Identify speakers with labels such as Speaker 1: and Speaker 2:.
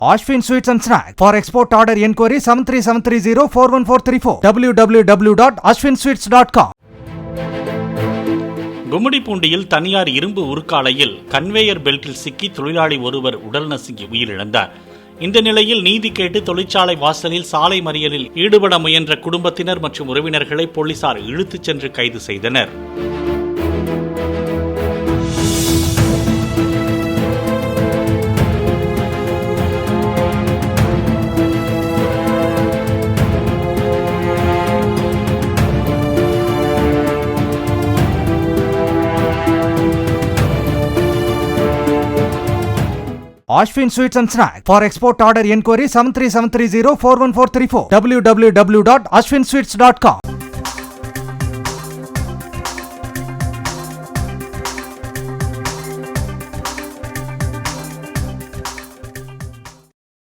Speaker 1: Ashwin Sweets and Snacks. For export order enquiry 7373041434 www.ashwinsweets.com.
Speaker 2: கும்மிடிப்பூண்டியில் தனியார் இரும்பு உருக்காலையில் conveyor பெல்ட்டில் சிக்கி தொழிலாளி ஒருவர் உடல் நசுங்கி உயிரிழந்தார். இந்த நிலையில் நீதி கேட்டு தொழிற்சாலை வாசலில் சாலை மறியலில் ஈடுபட முயன்ற குடும்பத்தினர் மற்றும் உறவினர்களை போலீசார் இழுத்துச் சென்று கைது செய்தனர்.
Speaker 1: Ashwin Sweets and Snacks. For export order enquiry 7373041434 www.ashwinsweets.com.